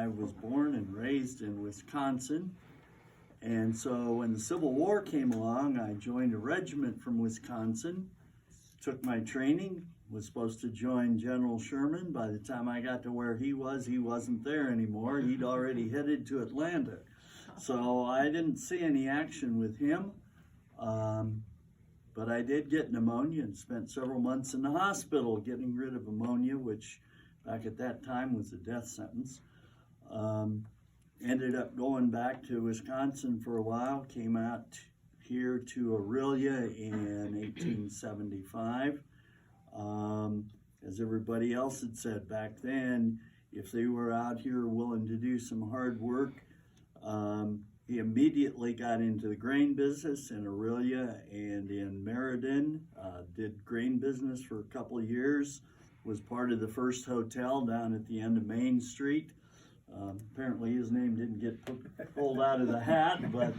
I was born and raised in Wisconsin. And so when the Civil War came along, I joined a regiment from Wisconsin, took my training, was supposed to join General Sherman. By the time I got to where he wasn't there anymore. He'd already headed to Atlanta. So I didn't see any action with him. But I did get pneumonia and spent several months in the hospital getting rid of pneumonia, which back at that time was a death sentence. Ended up going back to Wisconsin for a while, came out here to Aurelia in 1875. As everybody else had said back then, if they were out here willing to do some hard work, he immediately got into the grain business in Aurelia and in Meriden, did grain business for a couple of years, was part of the first hotel down at the end of Main Street. Apparently his name didn't get pulled out of the hat, but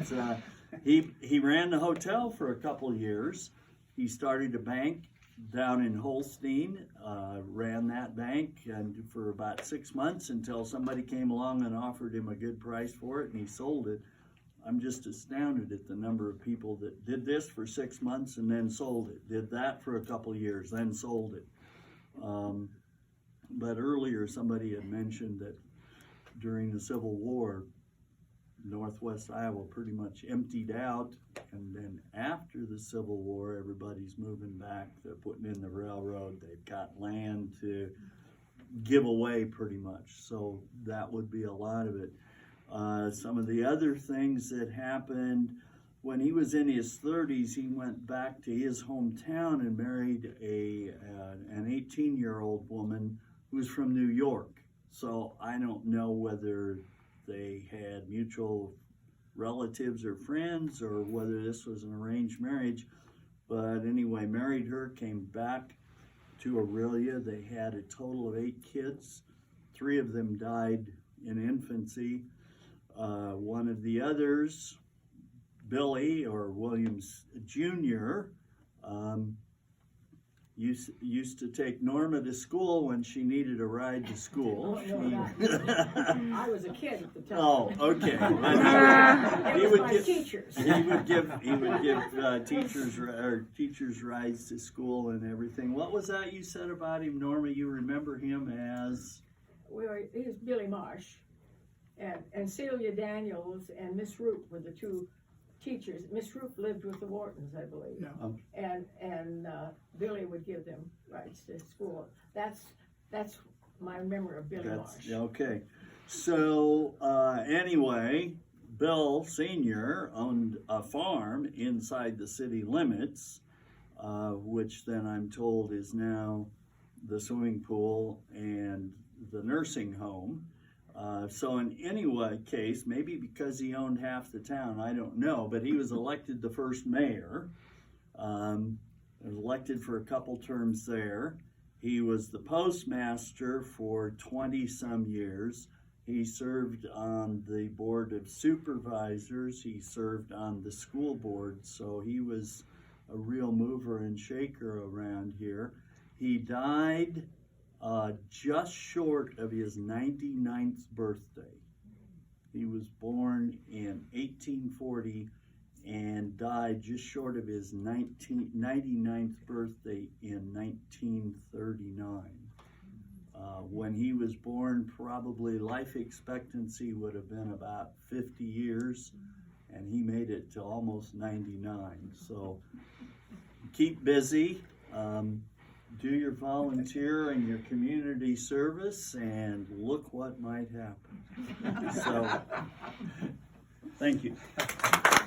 he ran the hotel for a couple of years. He started a bank down in Holstein, ran that bank and for about 6 months until somebody came along and offered him a good price for it, and he sold it. I'm just astounded at the number of people that did this for 6 months and then sold it, did that for a couple of years, then sold it. But earlier somebody had mentioned that during the Civil War, Northwest Iowa pretty much emptied out, and then after the Civil War, everybody's moving back. They're putting in the railroad. They've got land to give away pretty much. So that would be a lot of it. Some of the other things that happened, when he was in his 30s, he went back to his hometown and married an 18-year-old woman who's from New York. So I don't know whether they had mutual relatives or friends or whether this was an arranged marriage. But anyway, married her, came back to Aurelia. They had a total of 8 kids. 3 of them died in infancy. One of the others, Billy, or Williams Jr., used to take Norma to school when she needed a ride to school. I was a kid at the time. Oh, okay. He would give teachers. He would give teachers rides to school and everything. What was that you said about him, Norma? You remember him as? Well, he was Billy Marsh, and Celia Daniels and Miss Roop were the 2 teachers. Miss Roop lived with the Whartons, I believe. Yeah. And Billy would give them rides to school. That's my memory of Billy Marsh. Okay. So anyway, Bill Sr. owned a farm inside the city limits, which then I'm told is now the swimming pool and the nursing home. So in any case, maybe because he owned half the town, I don't know, but he was elected the first mayor, elected for a couple terms there. He was the postmaster for 20-some years. He served on the board of supervisors. He served on the school board, so he was a real mover and shaker around here. He died just short of his 99th birthday. He was born in 1840 and died just short of his 99th birthday in 1939. When he was born, probably life expectancy would have been about 50 years, and he made it to almost 99. So keep busy. Do your volunteer and your community service, and look what might happen. So, thank you.